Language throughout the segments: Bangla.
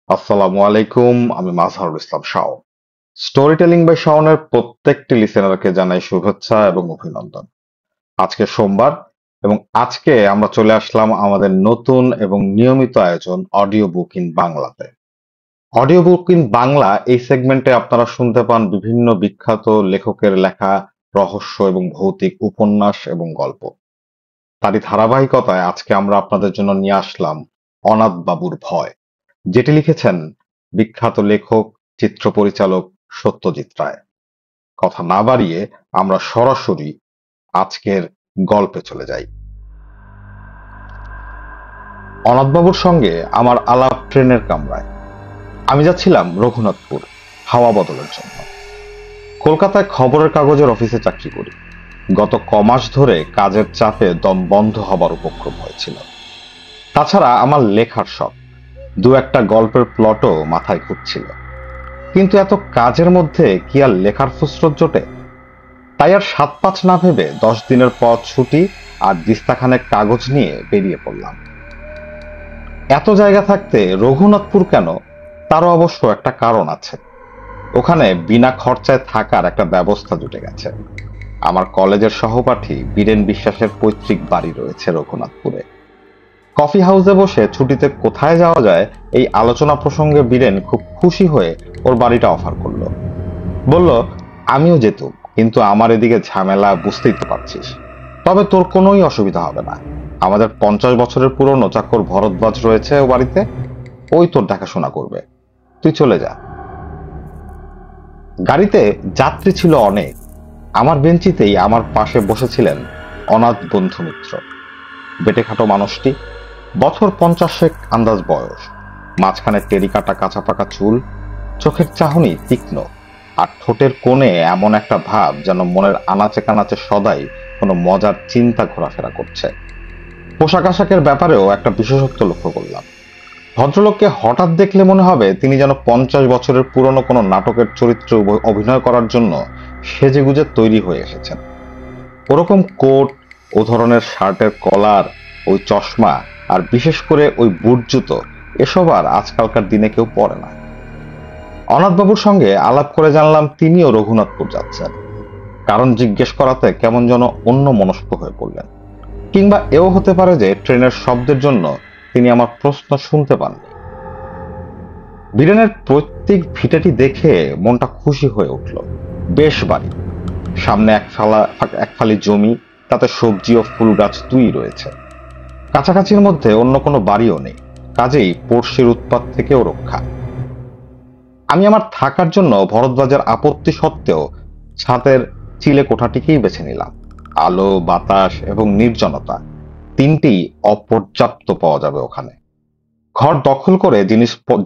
আসসালামু আলাইকুম। আমি মাজহারুল ইসলাম শাও। স্টোরি টেলিং বাই শাওনের প্রত্যেকটি লিসেনারকে জানাই শুভেচ্ছা এবং অভিনন্দন। আজকে সোমবার এবং আজকে আমরা চলে আসলাম আমাদের নতুন এবং নিয়মিত আয়োজন অডিও বুক ইন বাংলাতে। অডিও বুক ইন বাংলা এই সেগমেন্টে আপনারা শুনতে পান বিভিন্ন বিখ্যাত লেখকের লেখা রহস্য এবং ভৌতিক উপন্যাস এবং গল্প। তারই ধারাবাহিকতায় আজকে আমরা আপনাদের জন্য নিয়ে আসলাম অনাথ বাবুর ভয়, যেটি লিখেছেন বিখ্যাত লেখক, চিত্র পরিচালক সত্যজিৎ রায়। কথা না বাড়িয়ে আমরা সরাসরি আজকের গল্পে চলে যাই। অনাথবাবুর সঙ্গে আমার আলাপ ট্রেনের কামরায়। আমি যাচ্ছিলাম রঘুনাথপুর হাওয়া বদলের জন্য। কলকাতায় খবরের কাগজের অফিসে চাকরি করি। গত কমাস ধরে কাজের চাপে দম বন্ধ হবার উপক্রম হয়েছিল। তাছাড়া আমার লেখার শখ, দু একটা গল্পের প্লটও মাথায় ঘুরছিল, কিন্তু এত কাজের মধ্যে কি আর লেখার ফুসরত জোটে? তাই আর ৭-৫ না ভেবে ১০ দিনের পথ ছুটি আর দিস্তাখানেক কাগজ নিয়ে বেরিয়ে পড়লাম। এত জায়গা থাকতে রঘুনাথপুর কেন, তারও অবশ্য একটা কারণ আছে। ওখানে বিনা খরচায় থাকার একটা ব্যবস্থা জুটে গেছে। আমার কলেজের সহপাঠী বীরেন বিশ্বাসের পৈতৃক বাড়ি রয়েছে রঘুনাথপুরে। কফি হাউসে বসে ছুটিতে কোথায় যাওয়া যায় এই আলোচনা প্রসঙ্গে বীরেন খুব খুশি হয়ে ওর বাড়িটা অফার করলো। বলল, আমিও যেতুম, কিন্তু আমার এদিকে ঝামেলা বুঝতেই তো পারছিস। তবে তোর কোনোই অসুবিধা হবে না। আমাদের ৫০ বছরের পুরনো চাকর ভরদ্বাজ রয়েছে ও বাড়িতে, ওই তোর দেখাশোনা করবে, তুই চলে যা। গাড়িতে যাত্রী ছিল অনেক। আমার বেঞ্চিতেই আমার পাশে বসেছিলেন অনাথ বন্ধু মিত্র। বেটেখাটো মানুষটি, বছর ৫০ আন্দাজ বয়স, মাঝখানে টেরিকাটা কাঁচা পাকা চুল, চোখের চাহনি তীক্ষ্ণ, আর ঠোঁটের কোণে এমন একটা ভাব যেন মনের আনাচে কানাচে সদাই কোনো মজার চিন্তা ঘোরাফেরা করছে। পোশাক আশাকের ব্যাপারেও একটা বিশেষত্ব লক্ষ্য করলাম। ভদ্রলোককে হঠাৎ দেখলে মনে হবে তিনি যেন ৫০ বছরের পুরনো কোনো নাটকের চরিত্রে অভিনয় করার জন্য সেজেগুজে তৈরি হয়ে এসেছেন। ওরকম কোট, ও ধরনের শার্টের কলার, ওই চশমা, আর বিশেষ করে ওই বুট জুতো, এসব আর আজকালকার দিনে কেউ পরে না। অনাথবাবুর সঙ্গে আলাপ করে জানলাম তিনিও রঘুনাথপুর যাচ্ছেন। কারণ জিজ্ঞেস করাতে কেমন যেন অন্য মনস্ক হয়ে পড়লেন। কিংবা এও হতে পারে যে ট্রেনের শব্দের জন্য তিনি আমার প্রশ্ন শুনতে পাননি। বীরেনের প্রত্যেক ভিটাটি দেখে মনটা খুশি হয়ে উঠল। বেশ বাড়ি, সামনে এক ফালি জমি, তাতে সবজি ও ফুল গাছ দুই রয়েছে। কাছাকাছির মধ্যে অন্য কোনো বাড়িও নেই, কাজেই পড়শির উৎপাত থেকেও রক্ষা। আমি আমার থাকার জন্য ভরদ্বাজের আপত্তি সত্ত্বেও ছাদের চিলে কোঠাটিকেই বেছে নিলাম। আলো, বাতাস এবং নির্জনতা তিনটি অপর্যাপ্ত পাওয়া যাবে ওখানে। ঘর দখল করে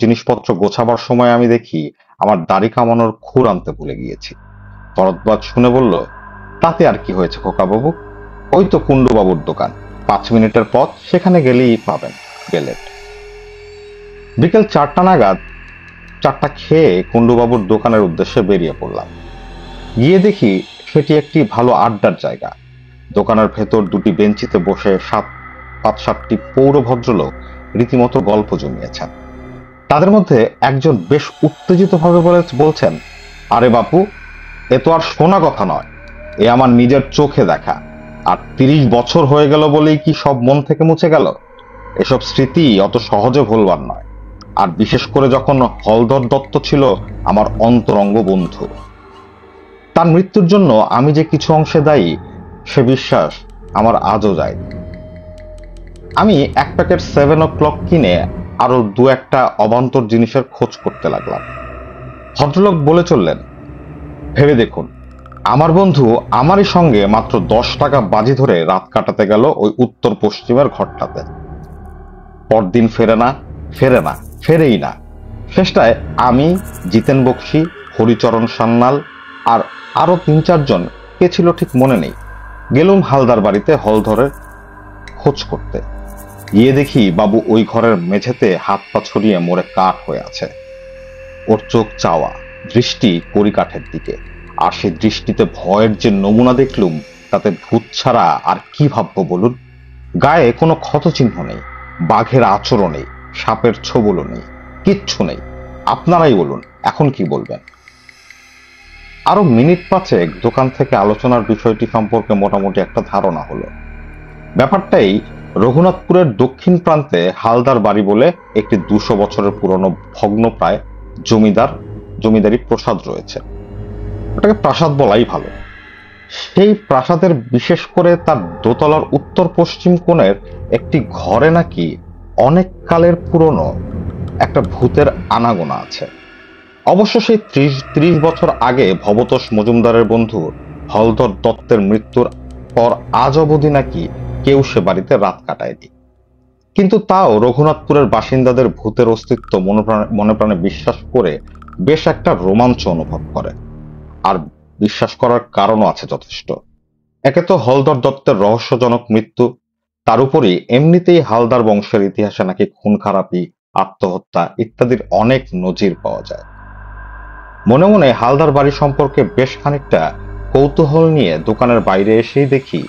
জিনিসপত্র গোছাবার সময় আমি দেখি আমার দাড়ি কামানোর খুর আনতে ভুলে গিয়েছি। ভরদ্বাজ শুনে বলল, তাতে আর কি হয়েছে খোকাবাবু, ওই তো কুণ্ডুবাবুর দোকান, ৫ মিনিটের পথ, সেখানে গেলেই পাবেন গেলেট। বিকেল ৪টা নাগাদ চারটা খেয়ে কুণ্ডুবাবুর দোকানের উদ্দেশ্যে বেরিয়ে পড়লাম। গিয়ে দেখি সেটি একটি ভালো আড্ডার জায়গা। দোকানের ভেতর দুটি বেঞ্চিতে বসে ৫-৭টি পৌর ভদ্রলোক রীতিমতো গল্প জমিয়েছেন। তাদের মধ্যে একজন বেশ উত্তেজিত ভাবে বলছেন, আরে বাপু, এ তো আর শোনা কথা নয়, এ আমার নিজের চোখে দেখা। আর ৩০ বছর হয়ে গেল বলেই কি সব মন থেকে মুছে গেল? এসব স্মৃতি অত সহজে ভুলবার নয়। আর বিশেষ করে যখন হলধর দত্ত ছিল আমার অন্তরঙ্গ বন্ধু। তার মৃত্যুর জন্য আমি যে কিছু অংশে দায়ী, সে বিশ্বাস আমার আজও যায়। আমি এক প্যাকেট 7 o'clock কিনে আরো দু একটা অবান্তর জিনিসের খোঁজ করতে লাগলাম। ভদ্রলোক বলে চললেন, ভেবে দেখুন, আমার বন্ধু আমারই সঙ্গে মাত্র ১০ টাকা বাজি ধরে রাত কাটাতে গেল ওই উত্তর পশ্চিমের ঘরটাতে। পরদিন ফেরেই না। শেষটায় আমি, জিতেন বক্সি, হরিচরণ সান্যাল আর আরো ৩-৪ জন, কে ছিল ঠিক মনে নেই, গেলুম হালদার বাড়িতে হলধরের খোঁজ করতে। গিয়ে দেখি বাবু ওই ঘরের মেঝেতে হাত পা ছড়িয়ে মরে কাঠ হয়ে আছে। ওর চোখ চাওয়া, দৃষ্টি কড়িকাঠের দিকে, আর সেই দৃষ্টিতে ভয়ের যে নমুনা দেখলুম, তাতে ভূত ছাড়া আর কি ভাববো বলুন। গায়ে কোনো ক্ষত চিহ্ন নেই, বাঘের আঁচড়ও নেই, সাপের ছোবলও নেই। কিচ্ছু নেই। আপনারাই বলুন এখন কি বলবেন। আরো মিনিট পাঁচেক দোকান থেকে আলোচনার বিষয়টি সম্পর্কে মোটামুটি একটা ধারণা হলো। ব্যাপারটাই রঘুনাথপুরের দক্ষিণ প্রান্তে হালদার বাড়ি বলে একটি 200 বছরের পুরনো ভগ্নপ্রায় জমিদারি প্রাসাদ রয়েছে। ওটাকে প্রাসাদ বলাই ভালো। সেই প্রাসাদের বিশেষ করে তার দোতলার উত্তর পশ্চিম কোণের একটি ঘরে নাকি অনেক কালের পুরনো একটা ভূতের আনাগোনা আছে। অবশ্য সেই 30 বছর আগে ভবতোষ মজুমদারের বন্ধু হলধর দত্তের মৃত্যুর পর আজ অবধি নাকি কেউ সে বাড়িতে রাত কাটায়নি। কিন্তু তাও রঘুনাথপুরের বাসিন্দাদের ভূতের অস্তিত্ব মনে প্রাণে বিশ্বাস করে বেশ একটা রোমাঞ্চ অনুভব করে। আর বিশ্বাস করার কারণও আছে যথেষ্ট। একে তো হলধর দত্তের রহস্যজনক মৃত্যু, তার উপরই এমনিতেই হালদার বংশের ইতিহাসে নাকি খুন খারাপি, আত্মহত্যা ইত্যাদির অনেক নজির পাওয়া যায়। মনে মনে হালদার বাড়ি সম্পর্কে বেশ খানিকটা কৌতূহল নিয়ে দোকানের বাইরে এসেই দেখি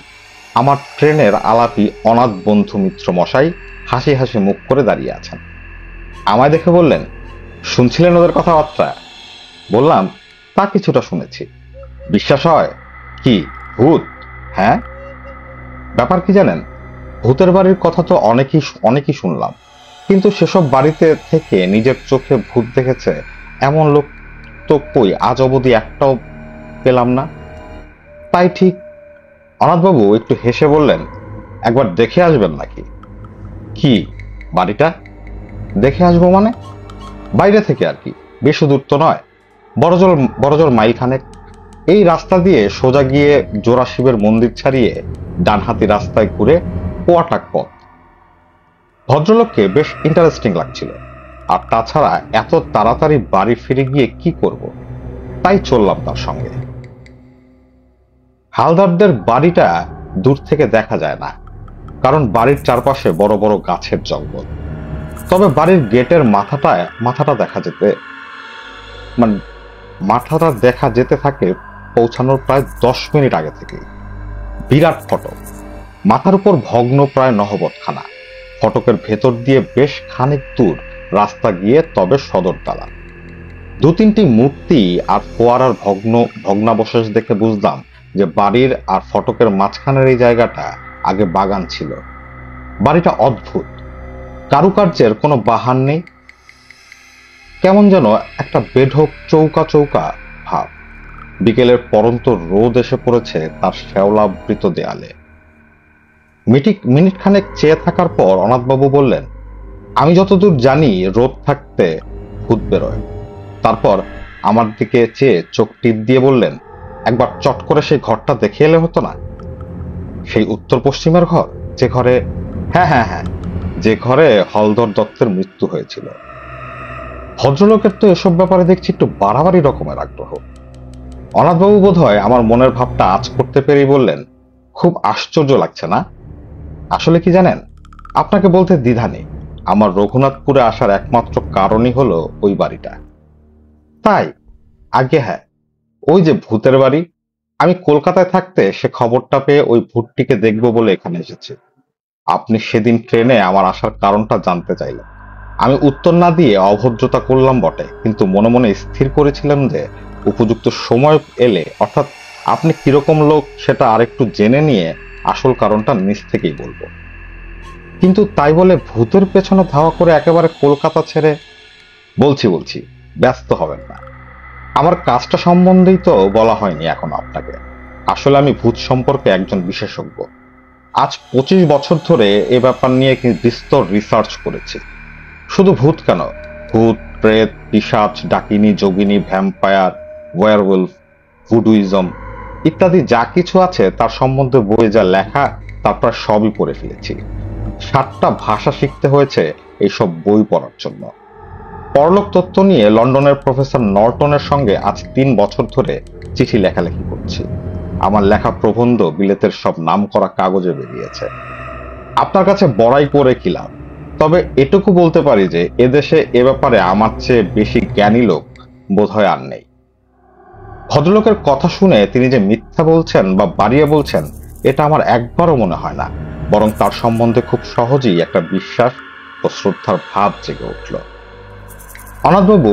আমার ট্রেনের আলাপি অনাথ বন্ধু মিত্র মশাই হাসি হাসি মুখ করে দাঁড়িয়ে আছেন। আমায় দেখে বললেন, শুনছিলেন ওদের কথাবার্তা? বললাম, তা কিছুটা শুনেছি। বিশ্বাস হয়? কি ভূত? হ্যাঁ। ব্যাপার কি জানেন, ভূতের বাড়ির কথা তো অনেকই শুনলাম, কিন্তু সেসব বাড়িতে থেকে নিজের চোখে ভূত দেখেছে এমন লোক তো কই আজ অবধি একটাও পেলাম না। তাই ঠিক। অনাথবাবু একটু হেসে বললেন, একবার দেখে আসবেন নাকি? কি বাড়িটা? দেখে আসবো মানে? বাইরে থেকে আর কি, বেশি দূর তো নয়, বড়জোর মাইল খানেক। এই রাস্তা দিয়ে সোজা গিয়ে জোড়া শিবের মন্দির ছাড়িয়ে ডানহাতি রাস্তায় ঘুরে পোয়াটাক পথ। ভদ্রলোককে বেশ ইন্টারেস্টিং লাগছিল, আর তাছাড়া এত তাড়াতাড়ি বাড়ি ফিরে গিয়ে কি করব, তাই চললাম তার সঙ্গে। হালদারদের বাড়িটা দূর থেকে দেখা যায় না, কারণ বাড়ির চারপাশে বড় বড় গাছের জঙ্গল। তবে বাড়ির গেটের মাথাটা দেখা যেতে থাকে পৌঁছানোর প্রায় 10 মিনিট আগে থেকে। বিরাট ফটক, মাথার উপর ভগ্ন প্রায় নহবতখানা। ফটকের ভেতর দিয়ে বেশ খানিক দূর রাস্তা গিয়ে তবে সদর দালান। 2-3টি মূর্তি আর ফোয়ারার ভগ্নাবশেষ দেখে বুঝলাম যে বাড়ির আর ফটকের মাঝখানের এই জায়গাটা আগে বাগান ছিল। বাড়িটা অদ্ভুত, কারুকার্যের কোনো বাহার নেই, কেমন যেন একটা বেঢপ চৌকা ভাব। বিকেলের পরন্ত রোদ এসে পড়েছে তার শ্যাওলাবৃত দেয়ালে। মিনিট খানেক চেয়ে থাকার পর অনাথবাবু বললেন, আমি যতদূর জানি রোদ থাকতে ভূত বেরোয়। তারপর আমার দিকে চেয়ে চোখ টিপ দিয়ে বললেন, একবার চট করে সেই ঘরটা দেখে এলে হতো না? সেই উত্তর পশ্চিমের ঘর, যে ঘরে, হ্যাঁ, যে ঘরে হলধর দত্তের মৃত্যু হয়েছিল। ভদ্রলোকের তো এসব ব্যাপারে দেখছি একটু বাড়াবাড়ি রকমের আগ্রহ। অনাথবাবু বোধহয় আমার মনের ভাবটা আঁচ করতে পেরেই বললেন, খুব আশ্চর্য লাগছে না? আসলে কি জানেন, আপনাকে বলতে দ্বিধা নেই, আমার রঘুনাথপুরে আসার একমাত্র কারণই হলো ওই বাড়িটা। তাই? আগে হ্যাঁ, ওই যে ভূতের বাড়ি। আমি কলকাতায় থাকতে সে খবরটা পেয়ে ওই ভূতটিকে দেখবো বলে এখানে এসেছি। আপনি সেদিন ট্রেনে আমার আসার কারণটা জানতে চাইলেন। আমি উত্তর না দিয়ে অভদ্রতা করলাম বটে, কিন্তু মনে মনে স্থির করেছিলাম যে উপযুক্ত সময় এলে, অর্থাৎ আপনি কিরকম লোক সেটা আরেকটু জেনে নিয়ে আসল কারণটা নিজ থেকেই বলবো। কিন্তু তাই বলে ভূতের পেছনে ধাওয়া করে একেবারে কলকাতা ছেড়ে? বলছি, ব্যস্ত হবেন না। আমার কাজটা সম্বন্ধেই তো বলা হয়নি এখন আপনাকে। আসলে আমি ভূত সম্পর্কে একজন বিশেষজ্ঞ। আজ 25 বছর ধরে এ ব্যাপার নিয়ে বিস্তর রিসার্চ করেছি। শুধু ভূত কেন, ভূত, প্রেত, পিশাচ, ডাকিনী, যোগিনী, ভ্যাম্পায়ার, ওয়্যারউলফ, ভুডুইজম ইত্যাদি যা কিছু আছে তার সম্বন্ধে বই যা লেখা তার প্রায় সবই পড়ে ফেলেছি। 7টা ভাষা শিখতে হয়েছে এইসব বই পড়ার জন্য। পরলোক তত্ত্ব নিয়ে লন্ডনের প্রফেসর নর্টনের সঙ্গে আজ 3 বছর ধরে চিঠি লেখালেখি করছি। আমার লেখা প্রবন্ধ বিলেতের সব নামকরা কাগজে বেরিয়েছে। আপনার কাছে বড়াই করে কি লাভ? তবে এটুকু বলতে পারি যে এদেশে এ ব্যাপারে আমার চেয়ে বেশি জ্ঞানী লোক বোধহয় আর নেই। ভদ্রলোকের কথা শুনে তিনি যে মিথ্যা বলছেন বা বাড়িয়ে বলছেন এটা আমার একবারও মনে হয় না, বরং তার সম্বন্ধে খুব সহজেই একটা বিশ্বাস ও শ্রদ্ধার ভাব জেগে উঠল। অনাথবাবু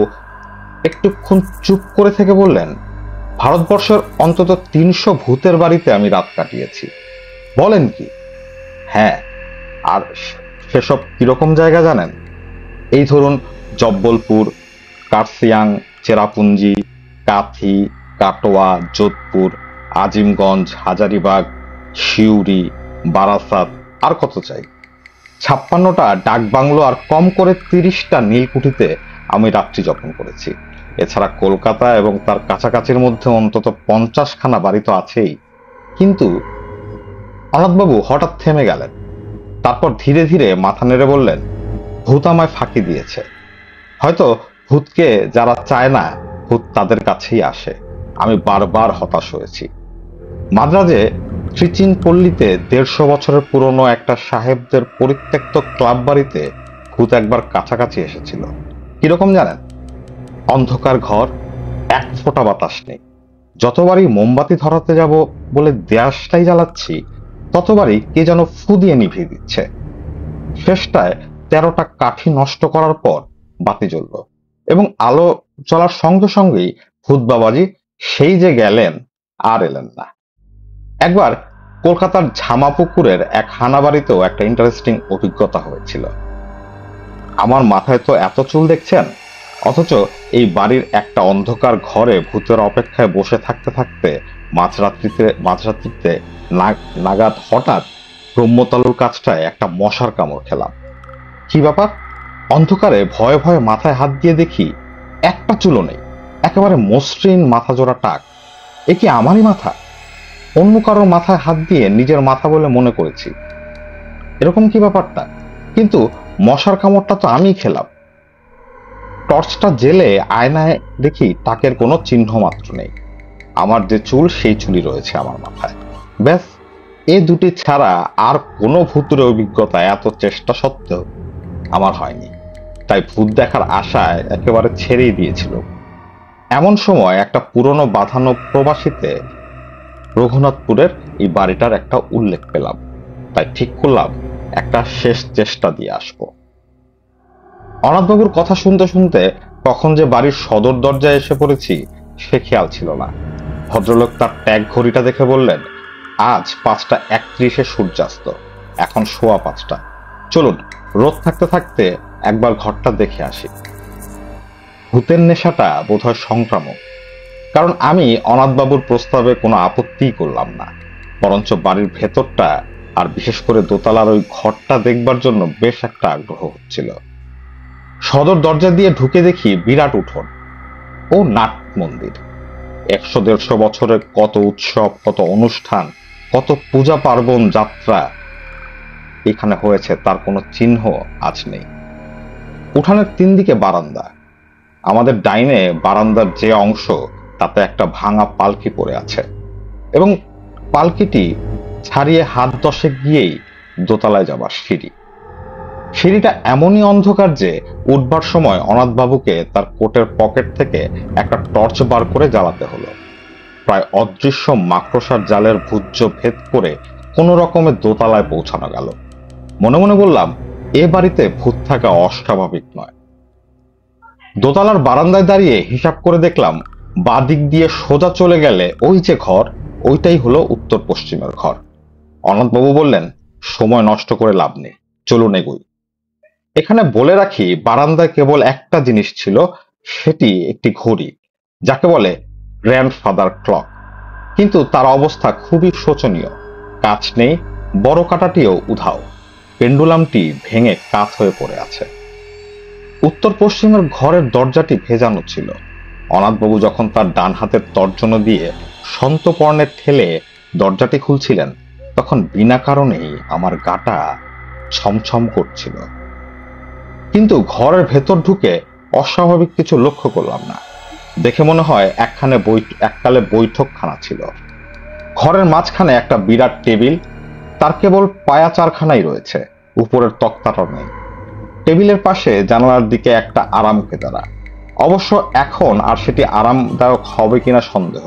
একটুক্ষণ চুপ করে থেকে বললেন, ভারতবর্ষের অন্তত ৩০০ ভূতের বাড়িতে আমি রাত কাটিয়েছি। বলেন কি? হ্যাঁ। আর সেসব কিরকম জায়গা জানেন? এই ধরুন, জব্বলপুর, কার্সিয়াং, চেরাপুঞ্জি, কাথি, কাটোয়া, যোধপুর, আজিমগঞ্জ, হাজারিবাগ, সিউড়ি, বারাসাত, আর কত চাই। ৫৬টা ডাক বাংলো আর কম করে ৩০টা নীলকুঠিতে আমি রাত্রি যাপন করেছি। এছাড়া কলকাতা এবং তার কাছাকাছির মধ্যে অন্তত ৫০খানা বাড়ি তো আছেই। কিন্তু অনাথবাবু হঠাৎ থেমে গেলেন। তারপর ধীরে ধীরে মাথা নেড়ে বললেন, ভূত আমায় ফাঁকি দিয়েছে। হয়তো ভূতকে যারা চায় না, ভূত তাদের কাছেই আসে। আমি বারবার হতাশ হয়েছি। মাদ্রাজে ট্রিচিনপল্লীতে ১৫০ বছরের পুরনো একটা সাহেবদের পরিত্যক্ত ক্লাব বাড়িতে ভূত একবার কাছাকাছি এসেছিল। কিরকম জানেন? অন্ধকার ঘর, এক ফোঁটা বাতাস নেই। যতবারই মোমবাতি ধরাতে যাব বলে দেয়াসটাই জ্বালাচ্ছি, ততবারই কে যেন ফু দিয়ে নিভিয়ে দিচ্ছে। শেষটায় ১৩টা কাঠি নষ্ট করার পর বাতি জ্বলল এবং আলো জ্বলার সঙ্গে সঙ্গেই ভূত বাবাজি সেই যে গেলেন, আর এলেন না। একবার কলকাতার ঝামাপুকুরের এক হানাবাড়িতেও একটা ইন্টারেস্টিং অভিজ্ঞতা হয়েছিল। আমার মাথায় তো এত চুল দেখছেন, অথচ এই বাড়ির একটা অন্ধকার ঘরে ভূতের অপেক্ষায় বসে থাকতে থাকতে মাঝরাত্রিতে নাগাদ হঠাৎ ব্রহ্মতালুর কাছটায় একটা মশার কামড় খেলাম। কি ব্যাপার? অন্ধকারে ভয়ে ভয়ে মাথায় হাত দিয়ে দেখি একটা চুলও নেই, একেবারে মসৃণ মাথা জোড়া টাক। এ কি আমারই মাথা? অন্য কারোর মাথায় হাত দিয়ে নিজের মাথা বলে মনে করেছি। এরকম কি ব্যাপারটা? কিন্তু মশার কামড়টা তো আমি খেলাম। টর্চটা জেলে আয়নায় দেখি টাকের কোনো চিহ্ন মাত্র নেই। আমার যে চুল, সেই চুলই রয়েছে আমার মাথায়। ব্যাস, এ দুটি ছাড়া আর কোনো ভূতের অভিজ্ঞতা এত চেষ্টা সত্ত্বেও আমার হয়নি। তাই ভূত দেখার আশায় একেবারে ছেড়েই দিয়েছিল। এমন সময় একটা পুরনো বাঁধানো প্রবাসীতে রঘুনাথপুরের এই বাড়িটার একটা উল্লেখ পেলাম। তাই ঠিক করলাম একটা শেষ চেষ্টা দিয়ে আসবো। অনাথবাবুর কথা শুনতে শুনতে কখন যে বাড়ির সদর দরজায় এসে পড়েছি সে খেয়াল ছিল না। ভদ্রলোক তার ট্যাগ ঘড়িটা দেখে বললেন, আজ ৫টা ৩১ সূর্যাস্ত, এখন ৫:15। চলুন, রোদ থাকতে থাকতে একবার ঘরটা দেখে আসি। ভূতের নেশাটা বোধহয় সংক্রামক, কারণ আমি অনাথবাবুর প্রস্তাবে কোনো আপত্তিই করলাম না। বরঞ্চ বাড়ির ভেতরটা, আর বিশেষ করে দোতলার ওই ঘরটা দেখবার জন্য বেশ একটা আগ্রহ হচ্ছিল। সদর দরজা দিয়ে ঢুকে দেখি বিরাট উঠোন ও নাট মন্দির। ১০০-১৫০ বছরের কত উৎসব, কত অনুষ্ঠান, কত পূজা পার্বণ যাত্রা এখানে হয়েছে তার কোনো চিহ্ন আজ নেই। উঠানের ৩ দিকে বারান্দা। আমাদের ডাইনে বারান্দার যে অংশ, তাতে একটা ভাঙা পালকি পড়ে আছে এবং পালকিটি ছাড়িয়ে হাত ১০ গিয়েই দোতলায় যাবার সিঁড়ি। সিঁড়িটা এমনই অন্ধকার যে উঠবার সময় অনাথবাবুকে তার কোটের পকেট থেকে একটা টর্চ বার করে জ্বালাতে হলো। প্রায় অদৃশ্য মাকড়সার জালের ভুজ্য ভেদ করে কোনো রকমে দোতলায় পৌঁছানো গেল। মনে মনে বললাম, এ বাড়িতে ভূত থাকা অস্বাভাবিক নয়। দোতলার বারান্দায় দাঁড়িয়ে হিসাব করে দেখলাম, বাঁ দিক দিয়ে সোজা চলে গেলে ওই যে ঘর, ওইটাই হলো উত্তর পশ্চিমের ঘর। অনাথবাবু বললেন, সময় নষ্ট করে লাভ নেই, চলুন এগোই। এখানে বলে রাখি, বারান্দায় কেবল একটা জিনিস ছিল, সেটি একটি ঘড়ি, যাকে বলে গ্র্যান্ডফাদার ক্লক। কিন্তু তার অবস্থা খুবই শোচনীয়। কাঁচ নেই, বড় কাঁটাটিও উধাও। পেন্ডুলামটি ভেঙে কাত হয়ে পড়ে আছে। উত্তর পশ্চিমের ঘরের দরজাটি ভেজানো ছিল। অনাথবাবু যখন তার ডান হাতের তর্জনী দিয়ে সন্তপর্ণে ঠেলে দরজাটি খুলছিলেন, তখন বিনা কারণেই আমার গাটা ছমছম করছিল। কিন্তু ঘরের ভেতর ঢুকে অস্বাভাবিক কিছু লক্ষ্য করলাম না। দেখে মনে হয় এককালে বৈঠকখানা ছিল। ঘরের মাঝখানে একটা বিরাট টেবিল, তার কেবল পায়া ৪খানাই রয়েছে, উপরের তক্তাটা নেই। টেবিলের পাশে জানালার দিকে একটা আরাম কেদারা। অবশ্য এখন আর সেটি আরামদায়ক হবে কিনা সন্দেহ,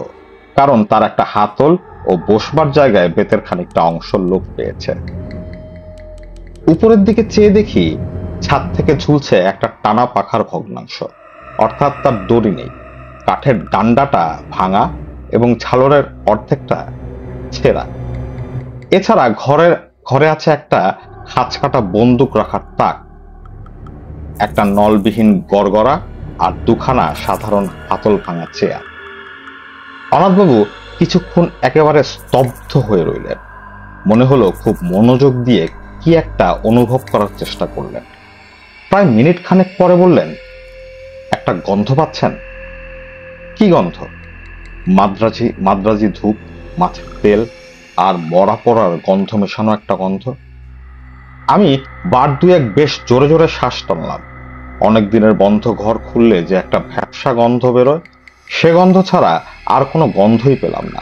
কারণ তার একটা হাতল ও বসবার জায়গায় বেতের খানিকটা অংশ লোপ পেয়েছে। উপরের দিকে চেয়ে দেখি ছাদ থেকে ঝুলছে একটা টানা পাখার ভগ্নাংশ। অর্থাৎ তার দড়ি নেই, কাঠের ডান্ডাটা ভাঙা এবং ঝালরের অর্ধেকটা ছেঁড়া। এছাড়া ঘরে আছে একটা খাঁচ কাটা বন্দুক রাখার তাক, একটা নলবিহীন গড়গড়া আর দুখানা সাধারণ হাতল ভাঙা চেয়ার। অনাথবাবু কিছুক্ষণ একেবারে স্তব্ধ হয়ে রইলেন। মনে হলো খুব মনোযোগ দিয়ে কি একটা অনুভব করার চেষ্টা করলেন। প্রায় মিনিট খানেক পরে বললেন, একটা গন্ধ পাচ্ছেন? কি গন্ধ? মাদ্রাজি ধূপ, মাছের তেল আর মরা পড়ার গন্ধ মেশানো একটা গন্ধ। আমি বার দুয়েক বেশ জোরে জোরে শ্বাস টানলাম। অনেক দিনের বন্ধ ঘর খুললে যে একটা ভ্যাপসা গন্ধ বেরোয়, সে গন্ধ ছাড়া আর কোনো গন্ধই পেলাম না।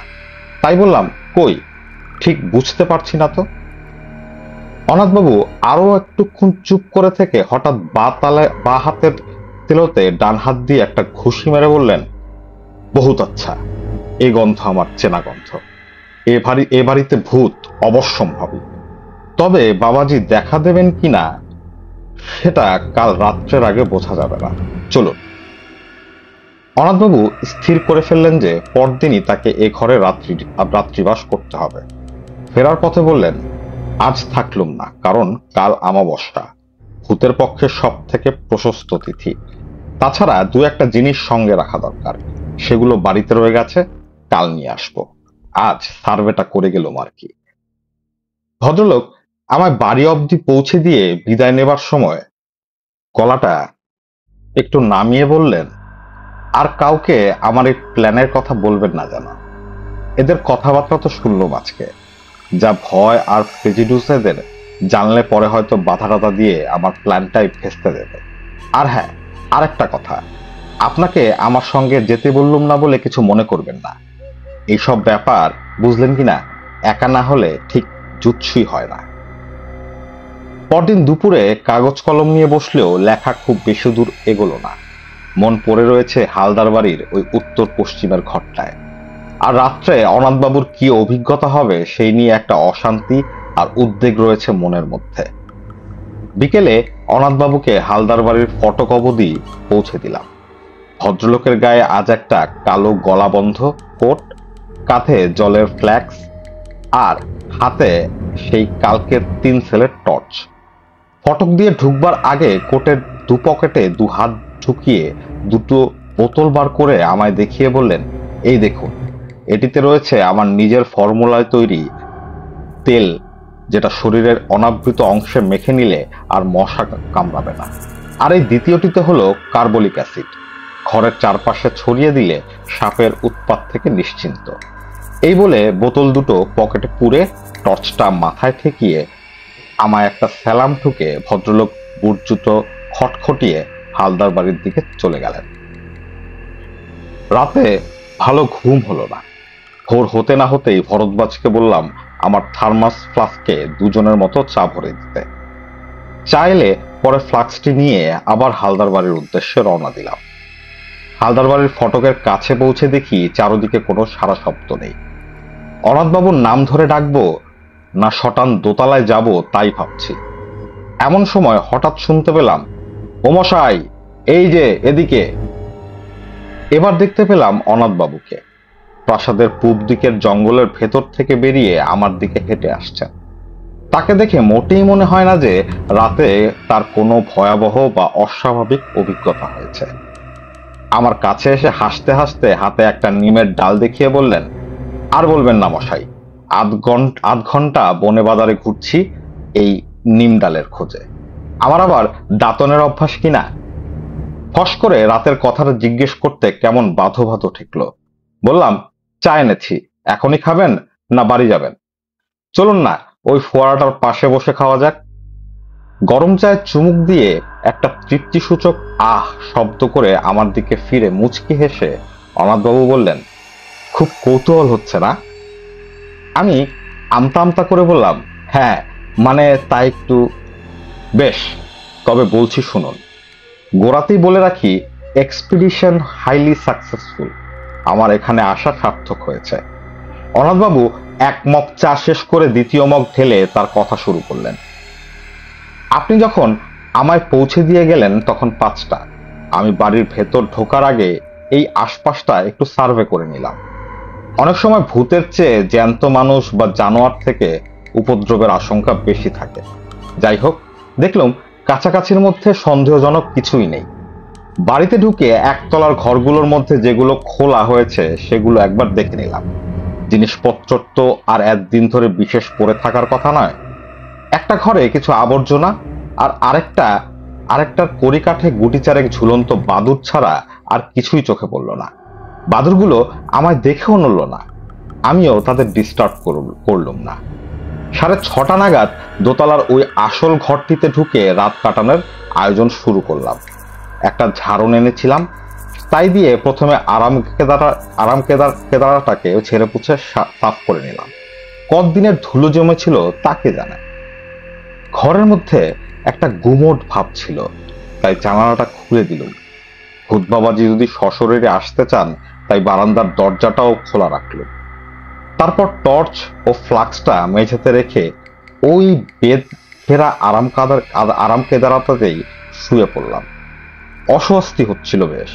তাই বললাম, কই, ঠিক বুঝতে পারছি না তো। অনাথবাবু আরো একটুক্ষণ চুপ করে থেকে হঠাৎ বা হাতের তেলোতে ডান হাত দিয়ে একটা ঘুষি মেরে বললেন, বহুত আচ্ছা, এই গন্ধ আমার চেনা গন্ধ। এ বাড়িতে ভূত অবশ্যম্ভাবী। তবে বাবাজি দেখা দেবেন কিনা সেটা কাল রাত্রের আগে বোঝা যাবে না। চলুন। অনাথবাবু স্থির করে ফেললেন যে পরদিনই তাকে এ ঘরে রাত্রিবাস করতে হবে। ফেরার পথে বললেন, আজ থাকলুম না, কারণ কাল আমাবস্যা, ভূতের পক্ষে সব থেকে প্রশস্ত তিথি। তাছাড়া দু একটা জিনিস সঙ্গে রাখা দরকার, সেগুলো বাড়িতে রয়ে গেছে, কাল নিয়ে আসবো। আজ সার্ভেটা করে গেলুম আর কি। ভদ্রলোক আমায় বাড়ি অবধি পৌঁছে দিয়ে বিদায় নেবার সময় গলাটা একটু নামিয়ে বললেন, আর কাউকে আমার এই প্ল্যানের কথা বলবেন না যেন। এদের কথাবার্তা তো শুনলাম আজকে, যা ভয় আর প্রেজিডিউস এদের, জানলে পরে হয়তো বাধা টাধা দিয়ে আমার প্ল্যানটাই ভেস্তে দেবে। আর হ্যাঁ, আর একটা কথা, আপনাকে আমার সঙ্গে যেতে বললুম না বলে কিছু মনে করবেন না। এইসব ব্যাপার বুঝলেন কিনা, একা না হলে ঠিক জুৎসই হয় না। পরদিন দুপুরে কাগজ কলম নিয়ে বসলেও লেখা খুব বেশি দূর এগোলো না। মন পড়ে রয়েছে হালদার বাড়ির ওই উত্তর পশ্চিমের ঘরটায়। আর রাত্রে অনাথবাবুর কি অভিজ্ঞতা হবে সেই নিয়ে একটা অশান্তি আর উদ্বেগ রয়েছে মনের মধ্যে। বিকেলে অনাথবাবুকে হালদার বাড়ির ফটক অবধি পৌঁছে দিলাম। ভদ্রলোকের গায়ে আজ একটা কালো গলাবন্ধ কোট, কাঁধে জলের ফ্ল্যাক্স আর হাতে সেই কালকের 3 সেলের টর্চ। ফটক দিয়ে ঢুকবার আগে কোটের দু পকেটে 2 হাত ঢুকিয়ে 2টো বোতল বার করে আমায় দেখিয়ে বললেন, এই দেখুন, এটিতে রয়েছে আমার নিজের ফর্মুলায় তৈরি তেল, যেটা শরীরের অনাবৃত অংশে মেখে নিলে আর মশা কামড়াবে না। আর এই দ্বিতীয়টিতে হলো কার্বলিক অ্যাসিড, ঘরের চারপাশে ছড়িয়ে দিলে সাপের উৎপাত থেকে নিশ্চিন্ত। এই বলে বোতল দুটো পকেটে পুরে টর্চটা মাথায় ঠেকিয়ে আমায় একটা সালাম ঠুকে ভদ্রলোক বুট জুতো খটখটিয়ে হালদার বাড়ির দিকে চলে গেলেন। রাতে ভালো ঘুম হলো না। ভোর হতে না হতেই ভরদ্বাজকে বললাম আমার থার্মাস ফ্লাস্কে 2 জনের মতো চা ভরে দিতে। চা এলে পরে ফ্লাস্কটি নিয়ে আবার হালদার বাড়ির উদ্দেশ্যে রওনা দিলাম। হালদার বাড়ির ফটকের কাছে পৌঁছে দেখি চারদিকে কোনো সারা শব্দ নেই। অনাথবাবুর নাম ধরে ডাকবো না শটান দোতলায় যাব তাই ভাবছি। এমন সময় হঠাৎ শুনতে পেলাম, ও মশাই, এই যে এদিকে। এবার দেখতে পেলাম অনাথবাবুকে প্রাসাদের পূব দিকের জঙ্গলের ভেতর থেকে বেরিয়ে আমার দিকে হেঁটে আসছেন। তাকে দেখে মোটেই মনে হয় না যে রাতে তার কোনো ভয়াবহ বা অস্বাভাবিক অভিজ্ঞতা হয়েছে। আমার কাছে এসে হাসতে হাসতে হাতে একটা নিমের ডাল দেখিয়ে বললেন, আর বলবেন না মশাই, আধ ঘন্টা বনে বাজারে ঘুরছি এই নিম ডালের খোঁজে। আমার আবার দাঁতনের অভ্যাস কিনা। ফস করে রাতের কথাটা জিজ্ঞেস করতে কেমন বাধো বাধো ঠেকলো। বললাম, চা এনেছি, এখনই খাবেন না বাড়ি যাবেন? চলুন না, ওই ফোয়ারাটার পাশে বসে খাওয়া যাক। গরম চায়ে চুমুক দিয়ে একটা তৃপ্তিসূচক আহ শব্দ করে আমার দিকে ফিরে মুচকি হেসে অনাথবাবু বললেন, খুব কৌতূহল হচ্ছে না? আমি আমতা আমতা করে বললাম, হ্যাঁ, মানে তাই একটু। বেশ, তবে বলছি শুনুন। গোড়াতেই বলে রাখি, এক্সপিডিশন হাইলি সাকসেসফুল। আমার এখানে আসা সার্থক হয়েছে। অনাথবাবু এক মগ চা শেষ করে দ্বিতীয় মগ ঢেলে তার কথা শুরু করলেন। আপনি যখন আমায় পৌঁছে দিয়ে গেলেন তখন 5টা। আমি বাড়ির ভেতর ঢোকার আগে এই আশপাশটা একটু সার্ভে করে নিলাম। অনেক সময় ভূতের চেয়ে জ্যান্ত মানুষ বা জানোয়ার থেকে উপদ্রবের আশঙ্কা বেশি থাকে। যাই হোক, দেখলাম কাছাকাছির মধ্যে সন্দেহজনক কিছুই নেই। বাড়িতে ঢুকে একতলার ঘরগুলোর মধ্যে যেগুলো খোলা হয়েছে সেগুলো একবার দেখে নিলাম। জিনিসপত্র তো আর একদিন ধরে বিশেষ পড়ে থাকার কথা নয়। একটা ঘরে কিছু আবর্জনা আর আরেকটার কড়িকাঠে গুটি চারেক ঝুলন্ত বাদুড় ছাড়া আর কিছুই চোখে পড়ল না। বাদুড়গুলো আমায় দেখেও নড়ল না, আমিও তাদের ডিস্টার্ব করলাম না। 6:30 নাগাদ দোতলার ওই আসল ঘরটিতে ঢুকে রাত কাটানোর আয়োজন শুরু করলাম। একটা ঝাড়ন এনেছিলাম, তাই দিয়ে প্রথমে কেদারাটাকে ছেড়ে পুছে সাফ করে নিলাম। কতদিনের ধুলো জমেছিল তাকে জানে। ঘরের মধ্যে একটা গুমোট ভাব ছিল, তাই জানালাটা খুলে দিলুম। ভূত বাবাজি যদি সশরীরে আসতে চান, তাই বারান্দার দরজাটাও খোলা রাখলো। তারপর টর্চ ও ফ্লাক্সটা মেঝেতে রেখে ওই বেদ ঘেরা আরাম কেদারাতেই শুয়ে পড়লাম। অস্বস্তি হচ্ছিল বেশ,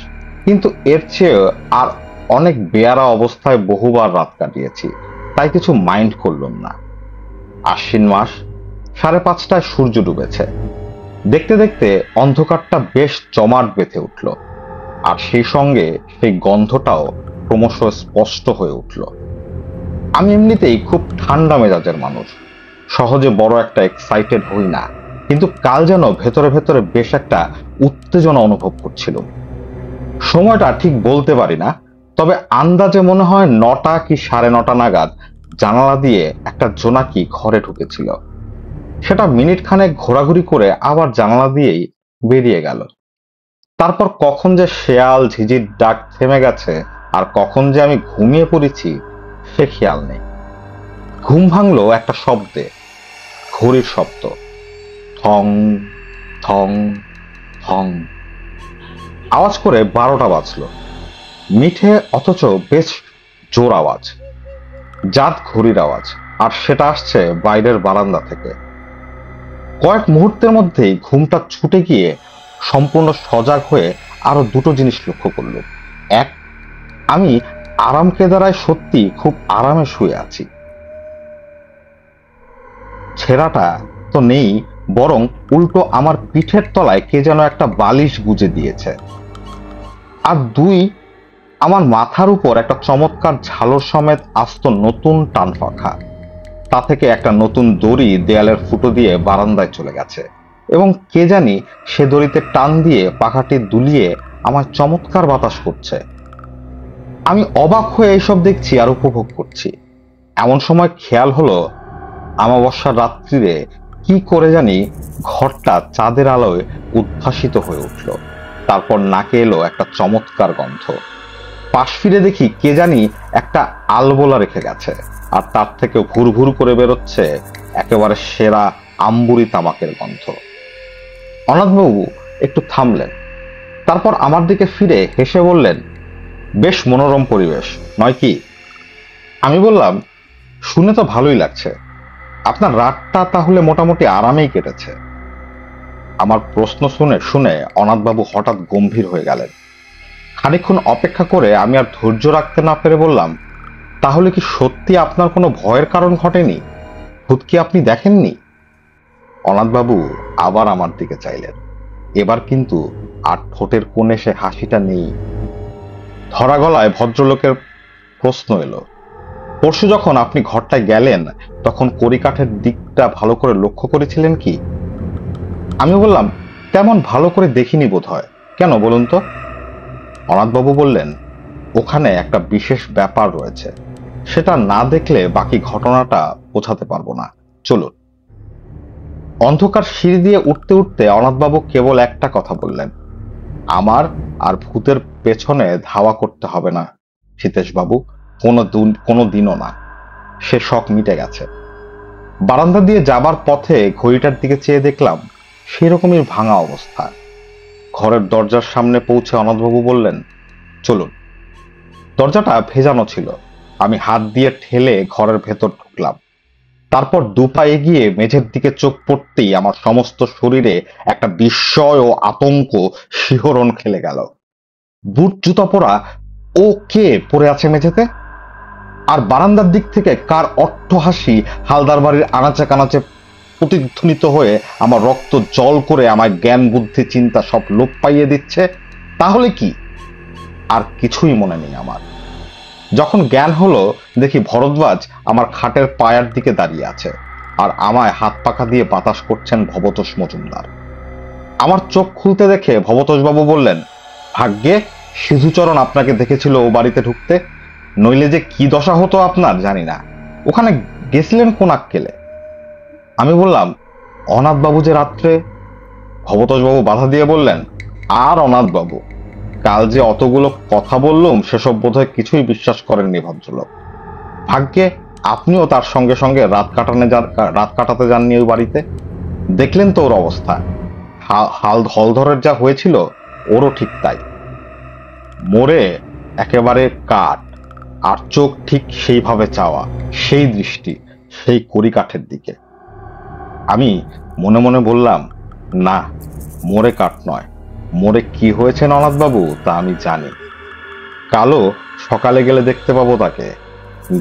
কিন্তু এর চেয়ে আর অনেক বেয়ারা অবস্থায় বহুবার রাত কাটিয়েছি, তাই কিছু মাইন্ড করলাম না। আশ্বিন মাস, 5:30টায় সূর্য ডুবেছে। দেখতে দেখতে অন্ধকারটা বেশ জমাট বেঁধে উঠল, আর সেই সঙ্গে সেই গন্ধটাও ক্রমশ স্পষ্ট হয়ে উঠল। আমি এমনিতেই খুব ঠান্ডা মেজাজের মানুষ, সহজে বড় একটা এক্সাইটেড হই না, কিন্তু কাল যেন ভেতরে ভেতরে বেশ একটা উত্তেজনা অনুভব করছিল। সময়টা ঠিক বলতে পারি না, তবে আন্দাজে মনে হয় 9টা কি 9:30 নাগাদ জানালা দিয়ে একটা জোনাকি ঘরে ঢুকেছিল। সেটা মিনিট খানেক ঘোরাঘুরি করে আবার জানালা দিয়েই বেরিয়ে গেল। তারপর কখন যে শেয়াল ঝিঝির ডাক থেমে গেছে আর কখন যে আমি ঘুমিয়ে পড়েছি সে খেয়াল নেই। ঘুম ভাঙলো একটা শব্দে, ঘড়ির শব্দ। থং থং থং আওয়াজ করে 12টা বাজলো। মিঠে অথচ বেশ জোর আওয়াজ, জাত ঘড়ির আওয়াজ, আর সেটা আসছে বাইরের বারান্দা থেকে। কয়েক মুহূর্তের মধ্যেই ঘুমটা ছুটে গিয়ে সম্পূর্ণ সজাগ হয়ে আরো দুটো জিনিস লক্ষ্য করল। এক, আমি আরাম কেদারায় সত্যি খুব আরামে শুয়ে আছি, ছেঁড়াটা তো নেই, বরং উল্টো আমার পিঠের তলায় কে যেন একটা বালিশ গুজে দিয়েছে। আর 2, আমার মাথার উপর একটা চমৎকার ঝালর সমেত আস্ত নতুন টান পাখা। তা থেকে একটা নতুন দড়ি দেয়ালের ফুটো দিয়ে বারান্দায় চলে গেছে, এবং কে জানি সে দড়িতে টান দিয়ে পাখাটি দুলিয়ে আমার চমৎকার বাতাস করছে। আমি অবাক হয়ে এইসব দেখছি আর উপভোগ করছি। এমন সময় খেয়াল হলো আমাবস্যার রাত্রিরে কি করে জানি ঘরটা চাঁদের আলোয় উদ্ভাসিত হয়ে উঠল। তারপর নাকে এলো একটা চমৎকার গন্ধ। পাশ ফিরে দেখি কে জানি একটা আলবোলা রেখে গেছে, আর তার থেকে ভুর ভুর করে বেরোচ্ছে একেবারে সেরা আম্বুরি তামাকের গন্ধ। অনাথবাবু একটু থামলেন, তারপর আমার দিকে ফিরে হেসে বললেন, বেশ মনোরম পরিবেশ নয় কি? আমি বললাম, শুনে তো ভালোই লাগছে। আপনার রাতটা তাহলে মোটামুটি আরামেই কেটেছে। আমার প্রশ্ন শুনে শুনে অনাথবাবু হঠাৎ গম্ভীর হয়ে গেলেন। খানিকক্ষণ অপেক্ষা করে আমি আর ধৈর্য রাখতে না পেরে বললাম, তাহলে কি সত্যি আপনার কোনো ভয়ের কারণ ঘটেনি? ভূত কি আপনি দেখেননি? অনাথবাবু আবার আমার দিকে চাইলেন। এবার কিন্তু আর ঠোঁটের কোণে সে হাসিটা নেই। ধরা গলায় ভদ্রলোকের প্রশ্ন এলো, পরশু যখন আপনি ঘরটায় গেলেন তখন কড়িকাঠের দিকটা ভালো করে লক্ষ্য করেছিলেন কি? আমি বললাম, তেমন ভালো করে দেখিনি বোধ হয়। কেন বলুন তো? অনাথবাবু বললেন, ওখানে একটা বিশেষ ব্যাপার রয়েছে, সেটা না দেখলে বাকি ঘটনাটা বোঝাতে পারবো না। চলুন। অন্ধকার সিঁড়ি দিয়ে উঠতে উঠতে অনাথবাবু কেবল একটা কথা বললেন, আমার আর ভূতের পেছনে ধাওয়া করতে হবে না হিতেশবাবু, কোনো দিনও না। সে শখ মিটে গেছে। বারান্দা দিয়ে যাবার পথে ঘড়িটার দিকে চেয়ে দেখলাম সেরকমই ভাঙা অবস্থা। ঘরের দরজার সামনে পৌঁছে অনাথবাবু বললেন, চলুন। দরজাটা ভেজানো ছিল। আমি হাত দিয়ে ঠেলে ঘরের ভেতর ঢুকলাম। তারপর দুপা এগিয়ে মেঝের দিকে চোখ পড়তেই আমার সমস্ত শরীরে একটা বিস্ময় ও আতঙ্ক শিহরণ খেলে গেল। বুট জুতা পরা ও কে পড়ে আছে মেঝেতে? আর বারান্দার দিক থেকে কার অট্টহাসি হালদার বাড়ির আনাচে কানাচে প্রতিধ্বনিত হয়ে আমার রক্ত জল করে আমার জ্ঞান বুদ্ধি চিন্তা সব লোপ পাইয়ে দিচ্ছে। তাহলে কি? আর কিছুই মনে নেই আমার। যখন জ্ঞান হলো, দেখি ভরদ্বাজ আমার খাটের পায়ার দিকে দাঁড়িয়ে আছে, আর আমায় হাত পাখা দিয়ে বাতাস করছেন ভবতোষ মজুমদার। আমার চোখ খুলতে দেখে ভবতোষ বাবু বললেন, ভাগ্যে সিধুচরণ আপনাকে দেখেছিল ও বাড়িতে ঢুকতে, নইলে যে কি দশা হতো আপনার জানি না। ওখানে গেছিলেন কোন আক্কেলে? আমি বললাম, অনাথ বাবু যে রাত্রে। ভবতোষ বাবু বাধা দিয়ে বললেন, আর অনাথ বাবু, কাল যে অতগুলো কথা বললুম সেসব বোধহয় কিছুই বিশ্বাস করেননি ভদ্রলোক। ভাগ্যে আপনিও তার সঙ্গে সঙ্গে রাত কাটাতে যাননি ওই বাড়িতে। দেখলেন তো ওর অবস্থা। হলধরের যা হয়েছিল ওরও ঠিক তাই। মরে একেবারে কাঠ, আর চোখ ঠিক সেইভাবে চাওয়া, সেই দৃষ্টি, সেই কড়িকাঠের দিকে। আমি মনে মনে বললাম, না, মরে কাঠ নয়, মরে কি হয়েছে অনাথবাবু তা আমি জানি। কালো সকালে গেলে দেখতে পাবো তাকে,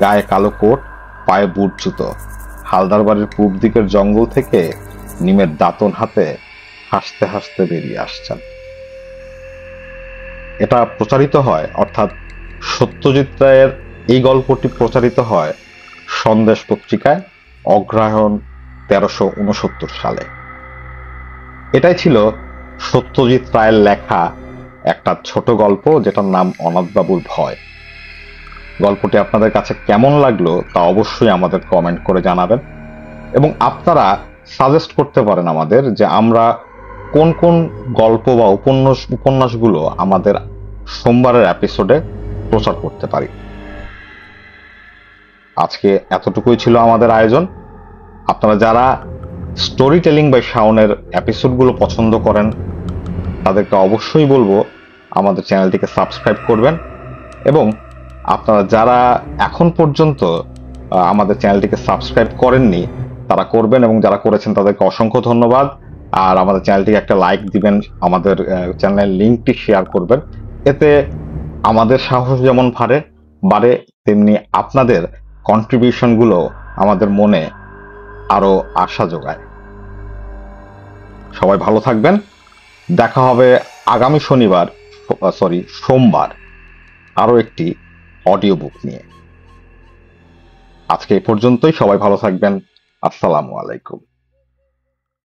গায়ে কালো কোট, পায়ে বুট জুতো, হালদার বাড়ির পূব দিকের জঙ্গল থেকে নিমের দাঁতন হাতে হাসতে হাসতে বেরিয়ে আসছেন। এটা প্রচারিত হয়, অর্থাৎ সত্যজিৎ রায়ের এই গল্পটি প্রচারিত হয় সন্দেশ পত্রিকায় অগ্রহায়ণ 1369 সালে। এটাই ছিল সত্যজিৎ রায়ের লেখা একটা ছোট গল্প, যেটার নাম অনাথবাবুর ভয়। গল্পটি আপনাদের কাছে কেমন লাগলো তা অবশ্যই আমাদের কমেন্ট করে জানাবেন, এবং আপনারা সাজেস্ট করতে পারেন আমাদের যে আমরা কোন কোন গল্প বা উপন্যাসগুলো আমাদের সোমবারের এপিসোডে প্রচার করতে পারি। আজকে এতটুকুই ছিল আমাদের আয়োজন। আপনারা যারা স্টোরি টেলিং বাই শাওনের এপিসোডগুলো পছন্দ করেন তাদেরকে অবশ্যই বলবো আমাদের চ্যানেলটিকে সাবস্ক্রাইব করবেন, এবং আপনারা যারা এখন পর্যন্ত আমাদের চ্যানেলটিকে সাবস্ক্রাইব করেননি তারা করবেন, এবং যারা করেছেন তাদেরকে অসংখ্য ধন্যবাদ। আর আমাদের চ্যানেলটিকে একটা লাইক দিবেন, আমাদের চ্যানেলের লিঙ্কটি শেয়ার করবেন। এতে আমাদের সাহস যেমন বাড়ে, তেমনি আপনাদের কন্ট্রিবিউশন গুলো আমাদের মনে আরো আশা যোগায়। সবাই ভালো থাকবেন। দেখা হবে আগামী সোমবার আরো একটি অডিও বুক নিয়ে। আজকে এই পর্যন্তই। সবাই ভালো থাকবেন। আসসালামু আলাইকুম।